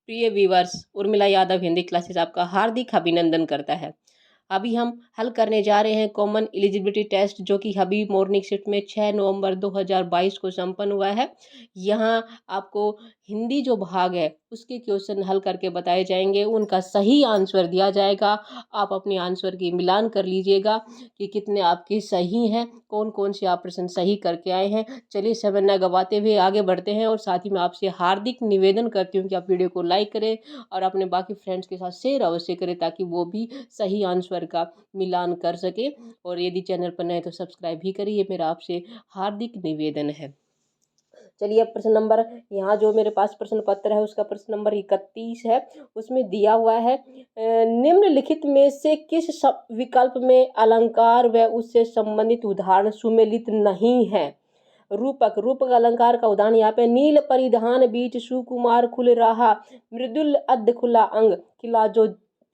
प्रिय viewers, Urmila Yadav Hindi classes आपका हार्दिक अभिनंदन करता है। अभी हम हल करने जा रहे हैं कॉमन एलिजिबिलिटी टेस्ट, जो कि अभी मॉर्निंग शिफ्ट में 6 नवंबर 2022 को संपन्न हुआ है। यहाँ आपको हिंदी जो भाग है उसके क्वेश्चन हल करके बताए जाएंगे, उनका सही आंसर दिया जाएगा। आप अपने आंसर की मिलान कर लीजिएगा कि कितने आपके सही हैं, कौन कौन से आप प्रश्न सही करके आए हैं। चलिए समय न गवाते हुए आगे बढ़ते हैं, और साथ ही मैं आपसे हार्दिक निवेदन करती हूँ कि आप वीडियो को लाइक करें और अपने बाकी फ्रेंड्स के साथ शेयर अवश्य करें, ताकि वो भी सही आंसर का मिलान कर सके। और यदि चैनल पर नए तो सब्सक्राइब भी करिए, ये मेरा आपसे हार्दिक निवेदन है। चलिए, अब प्रश्न नंबर, यहाँ जो मेरे पास प्रश्न पत्र है उसका प्रश्न नंबर 31 है। उसमें दिया हुआ है निम्नलिखित में से किस विकल्प में अलंकार व उससे संबंधित उदाहरण सुमेलित नहीं है। रूपक, रूपक अलंकार का उदाहरण यहाँ पे नील परिधान बीच सुकुमार खुल रहा, मृदुल अध खुला अंग,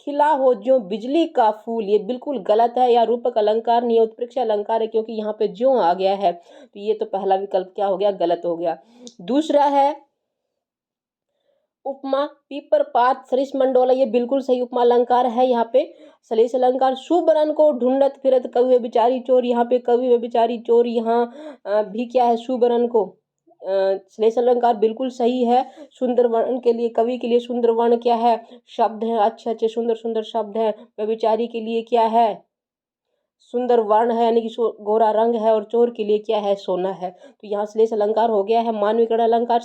खिला हो जो बिजली का फूल। ये बिल्कुल गलत है, या रूपक अलंकार नहीं है, उत्प्रेक्ष अलंकार है, क्योंकि यहाँ पे जो आ गया है तो ये तो पहला विकल्प क्या हो गया, गलत हो गया। दूसरा है उपमा, पीपर पात सरिस मंडोला, ये बिल्कुल सही उपमा अलंकार है। यहाँ पे सलेस अलंकार, सुबरन को ढूंढत फिरत कवि व बिचारी चोर, यहाँ पे कवि व बिचारी चोर यहाँ भी क्या है, सुबरन को श्लेष अलंकार बिल्कुल सही है। सुंदर वर्ण के लिए, कवि के लिए सुंदर वर्ण क्या है, शब्द है, अच्छे अच्छे सुंदर सुंदर शब्द है। व्यभिचारी के लिए क्या है, सुंदर वर्ण है, यानी कि गोरा रंग है। और चोर के लिए क्या है, सोना है। तो यहाँ श्लेष अलंकार हो गया है। मानविकरण अलंकार,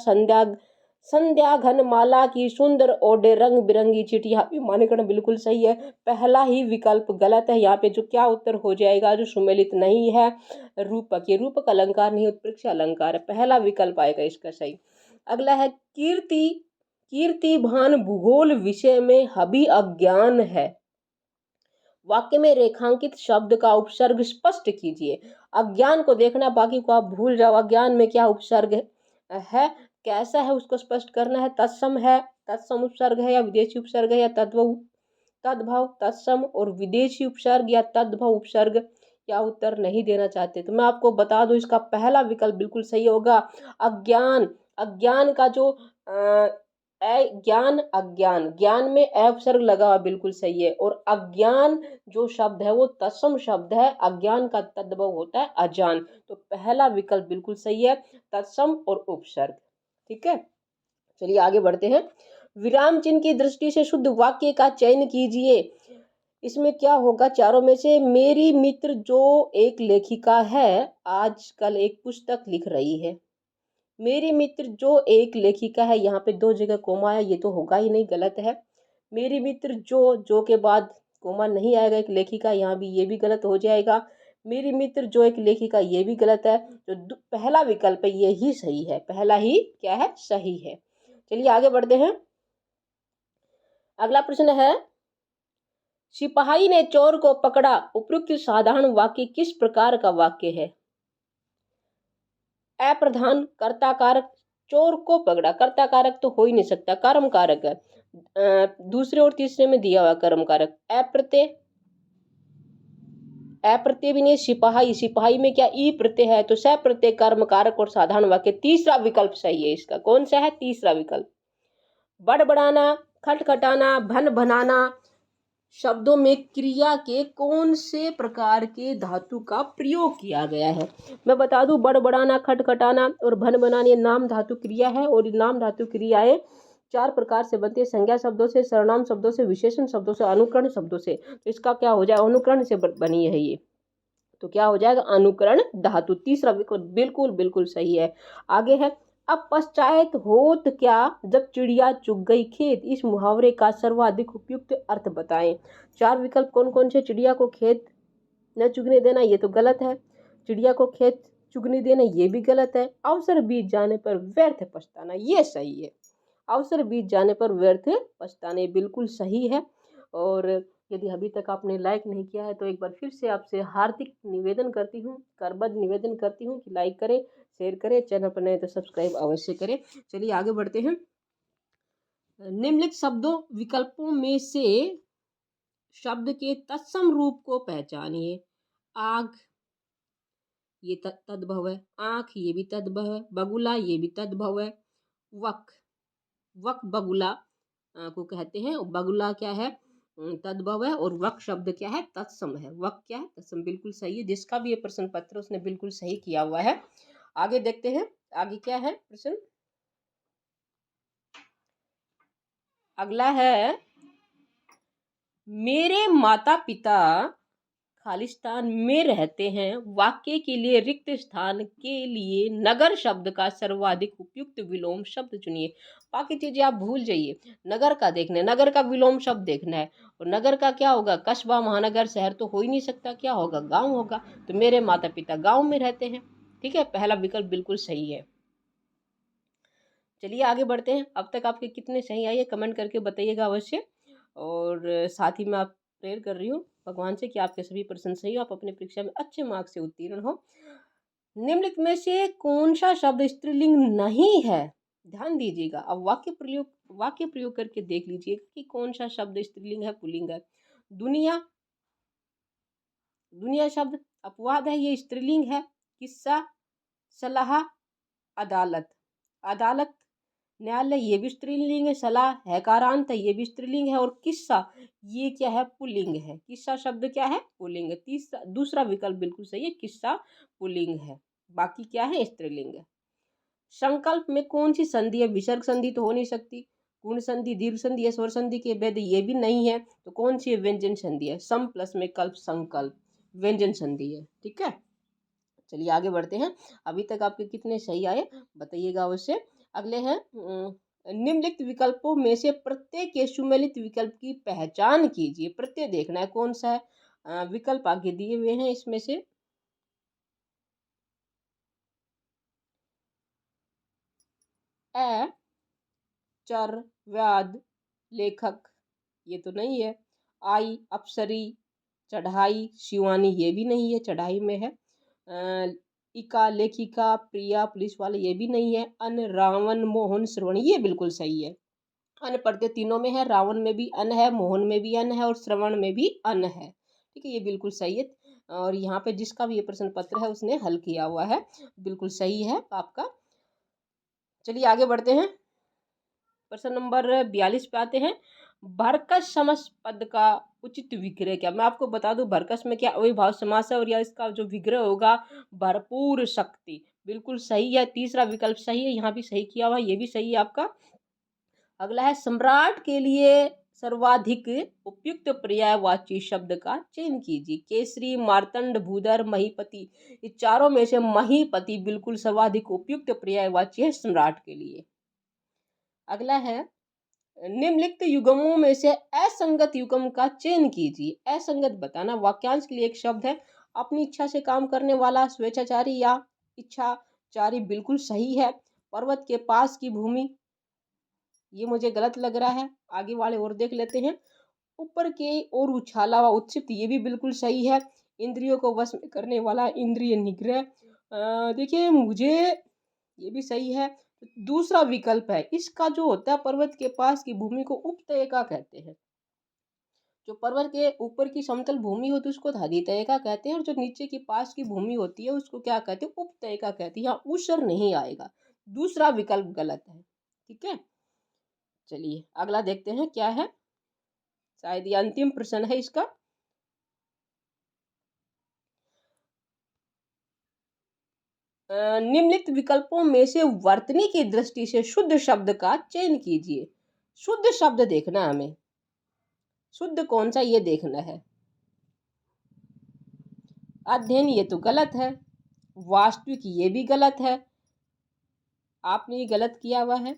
संध्या घन माला की सुंदर ओढ़े रंग बिरंगी चिट्ठी, यहाँ पे मानविकरण बिल्कुल सही है। पहला ही विकल्प गलत है। यहाँ पे जो क्या उत्तर हो जाएगा, जो सुमेलित नहीं है, रूपक। ये रूपक अलंकार नहीं, उत्प्रेक्ष अलंकार है। पहला विकल्प आएगा इसका सही। अगला है कीर्ति भान भूगोल विषय में हबी अज्ञान है। वाक्य में रेखांकित शब्द का उपसर्ग स्पष्ट कीजिए। अज्ञान को देखना, बाकी को आप भूल जाओ। अज्ञान में क्या उपसर्ग है, कैसा है, उसको स्पष्ट करना है। तत्सम है, तत्सम उपसर्ग है, या विदेशी उपसर्ग है, या तद्भव, तत्सम और विदेशी उपसर्ग या तद्भव उपसर्ग, या उत्तर नहीं देना चाहते तो मैं आपको बता दूं, इसका पहला विकल्प बिल्कुल सही होगा। अज्ञान, अज्ञान का जो ज्ञान, अज्ञान, ज्ञान में अ उपसर्ग लगा हुआ बिल्कुल सही है। और अज्ञान जो शब्द है वो तत्सम शब्द है, अज्ञान का तद्भव होता है अजान। तो पहला विकल्प बिल्कुल सही है, तत्सम और उपसर्ग। ठीक है, चलिए आगे बढ़ते हैं। विराम चिन्ह की दृष्टि से शुद्ध वाक्य का चयन कीजिए। इसमें क्या होगा, चारों में से मेरी मित्र जो एक लेखिका है आजकल एक पुस्तक लिख रही है। मेरी मित्र जो एक लेखिका है, यहाँ पे दो जगह कोमा है, ये तो होगा ही नहीं, गलत है। मेरी मित्र जो के बाद कोमा नहीं आएगा, एक लेखिका, यहाँ भी ये भी गलत हो जाएगा। मेरी मित्र जो एक लेखिका, ये भी गलत है। जो पहला विकल्प है ये ही सही है, पहला ही क्या है, सही है। चलिए आगे बढ़ते हैं। अगला प्रश्न है, सिपाही ने चोर को पकड़ा, उपयुक्त साधारण वाक्य किस प्रकार का वाक्य है। अप्रधान, कर्ता कारक, चोर को पकड़ा, कर्ता कारक तो हो ही नहीं सकता, कर्म कारक है। दूसरे और तीसरे में दिया हुआ कर्म कारक। अप्रत्यय, अप्रत्यय भी नहीं। सिपाही, सिपाही में क्या ई प्रत्यय है, तो सप्रत्यय, कर्म कारक और साधारण वाक्य। तीसरा विकल्प सही है इसका, कौन सा है, तीसरा विकल्प। बड़बड़ाना, खटखटाना, भन भनाना शब्दों में क्रिया के कौन से प्रकार के धातु का प्रयोग किया गया है। मैं बता दूं, बड़बड़ाना, खटखटाना और भन बनाना ये नाम धातु क्रिया है। और नाम धातु क्रियाएं चार प्रकार से बनती है, संज्ञा शब्दों से, सर्वनाम शब्दों से, विशेषण शब्दों से, अनुकरण शब्दों से। तो इसका क्या हो जाएगा, अनुकरण से बनी है ये, तो क्या हो जाएगा, अनुकरण धातु। तीसरा विकल्प बिल्कुल बिल्कुल सही है। आगे है, अब पश्चात होत क्या जब चिड़िया चुग गई खेत, इस मुहावरे का सर्वाधिक उपयुक्त अर्थ बताएं। चार विकल्प कौन कौन से, चिड़िया को खेत न चुगने देना, ये तो गलत है। चिड़िया को खेत चुगने देना, ये भी गलत है। अवसर बीत जाने पर व्यर्थ पछताना, ये सही है। अवसर बीत जाने पर व्यर्थ पछताने बिल्कुल सही है। और यदि अभी तक आपने लाइक नहीं किया है तो एक बार फिर से आपसे हार्दिक निवेदन करती हूँ, करबद्ध निवेदन करती हूँ कि लाइक करें, शेयर करें, चैनल पर नए तो सब्सक्राइब अवश्य करें। चलिए आगे बढ़ते हैं। निम्नलिखित शब्दों विकल्पों में से शब्द के तत्सम रूप को पहचानिए। आग, ये तद्भव है। आंख, ये भी तद्भव है। बगुला, ये भी तद्भव है। वक, वक बगुला, को कहते हैं। बगुला क्या है, तद्भव है, और वक शब्द क्या है, तत्सम है। वक क्या है, तत्सम, बिल्कुल सही है। जिसका भी ये प्रश्न पत्र उसने बिल्कुल सही किया हुआ है। आगे देखते हैं, आगे क्या है प्रश्न। अगला है, मेरे माता पिता खालिस्तान में रहते हैं, वाक्य के लिए रिक्त स्थान के लिए नगर शब्द का सर्वाधिक उपयुक्त विलोम शब्द चुनिए। बाकी चीजें आप भूल जाइए, नगर का देखना है, नगर का विलोम शब्द देखना है। और नगर का क्या होगा, कस्बा, महानगर, शहर तो हो ही नहीं सकता, क्या होगा, गांव होगा। तो मेरे माता पिता गांव में रहते हैं। ठीक है, पहला विकल्प बिल्कुल सही है। चलिए आगे बढ़ते हैं। अब तक आपके कितने सही आइए कमेंट करके बताइएगा अवश्य। और साथ ही मैं आप प्रेयर कर रही हूँ भगवान से कि आपके सभी प्रश्न सही हो, आप अपनी परीक्षा में अच्छे मार्क्स से उत्तीर्ण हो। निम्नलिखित में से कौन सा शब्द स्त्रीलिंग नहीं है, ध्यान दीजिएगा। अब वाक्य प्रयोग करके देख लीजिएगा कि कौन सा शब्द स्त्रीलिंग है, पुल्लिंग है। दुनिया, दुनिया शब्द अपवाद है, ये स्त्रीलिंग है। किस्सा, सलाह, अदालत, अदालत, न्यायालय, ये भी स्त्रीलिंग है। सलाह, हैकारांत है, ये भी स्त्रीलिंग है। और किस्सा, ये क्या है, पुल्लिंग है। किस्सा शब्द क्या है, पुल्लिंग है। दूसरा विकल्प बिल्कुल सही है, किस्सा पुल्लिंग है, बाकी क्या है, स्त्रीलिंग है। संकल्प में कौन सी संधि है, विसर्ग संधि तो हो नहीं सकती, गुण संधि, दीर्घ संधि, स्वर संधि के भेद ये भी नहीं है, तो कौन सी है, व्यंजन संधि है। सम प्लस में कल्प, संकल्प, व्यंजन संधि है। ठीक है, चलिए आगे बढ़ते हैं। अभी तक आपके कितने सही आए बताइएगा अवश्य। अगले हैं, निम्नलिखित विकल्पों में से प्रत्येक के सुमेलित विकल्प की पहचान कीजिए। प्रत्यय देखना है कौन सा है। विकल्प आगे दिए हुए हैं, इसमें से ए, चर, व्याध, लेखक, ये तो नहीं है। आई, अप्सरी, चढ़ाई, शिवानी, ये भी नहीं है, चढ़ाई में है। इका, लेखिका, प्रिया, पुलिस वाले, ये भी नहीं है। अन, रावण, मोहन, श्रवण, ये बिल्कुल सही है। अन प्रत्यय तीनों में है, रावण में भी अन है, मोहन में भी अन है, और श्रवण में भी अन है। ठीक है, ये बिल्कुल सही है। और यहाँ पे जिसका भी ये प्रश्न पत्र है उसने हल किया हुआ है, बिल्कुल सही है आपका। चलिए आगे बढ़ते हैं, प्रश्न नंबर 42 पे आते हैं। भरकस समास पद का उचित विग्रह क्या। मैं आपको बता दूं, भरकस में क्या अविभाव समास है, और या इसका जो विग्रह होगा, भरपूर शक्ति, बिल्कुल सही है। तीसरा विकल्प सही है, यहाँ भी सही किया हुआ, ये भी सही है आपका। अगला है, सम्राट के लिए सर्वाधिक उपयुक्त पर्यायवाची शब्द का चयन कीजिए। केसरी, मार्तंड, भूधर, महीपति, ये चारों में से महीपति बिल्कुल सर्वाधिक उपयुक्त पर्यायवाची है सम्राट के लिए। अगला है, निम्नलिखित युग्मों में से असंगत युग्म का चयन कीजिए। असंगत बताना, वाक्यांश के लिए एक शब्द है, अपनी इच्छा से काम करने वाला, स्वेच्छाचारी या इच्छाचारी, बिल्कुल सही है। पर्वत के पास की भूमि, ये मुझे गलत लग रहा है, आगे वाले और देख लेते हैं। ऊपर के और उछाला व उत्क्षिप्त, ये भी बिल्कुल सही है। इंद्रियों को वश में करने वाला, इंद्रिय निग्रह, देखिए मुझे ये भी सही है। दूसरा विकल्प है, इसका जो होता है, पर्वत के पास की भूमि को उपतयका कहते हैं। जो पर्वत के ऊपर की समतल भूमि होती है उसको धादितयका कहते हैं, और जो नीचे की पास की भूमि होती है उसको क्या कहते हैं, उपतयका कहते हैं। यहाँ ऊसर नहीं आएगा, दूसरा विकल्प गलत है। ठीक है, चलिए अगला देखते हैं क्या है, शायद ये अंतिम प्रश्न है इसका। निम्नलिखित विकल्पों में से वर्तनी की दृष्टि से शुद्ध शब्द का चयन कीजिए। शुद्ध शब्द देखना है हमें, शुद्ध कौन सा ये देखना है। अध्ययन, ये तो गलत है। वास्तविक, ये भी गलत है, आपने ये गलत किया हुआ है।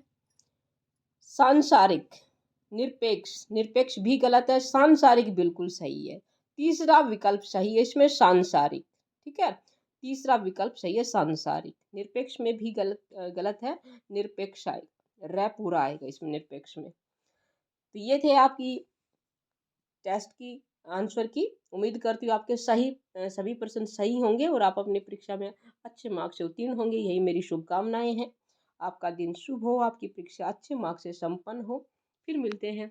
सांसारिक, निरपेक्ष, निरपेक्ष भी गलत है। सांसारिक बिल्कुल सही है, तीसरा विकल्प सही है इसमें, सांसारिक। ठीक है, तीसरा विकल्प सही है, सांसारिक। निरपेक्ष में भी गलत है, निरपेक्ष आएगा, रै पूरा आएगा इसमें निरपेक्ष में। तो ये थे आपकी टेस्ट की आंसर की। उम्मीद करती हूँ आपके सभी प्रश्न सही होंगे और आप अपनी परीक्षा में अच्छे मार्क्स से उत्तीर्ण होंगे, यही मेरी शुभकामनाएं हैं। आपका दिन शुभ हो, आपकी परीक्षा अच्छे मार्क्स से संपन्न हो। फिर मिलते हैं।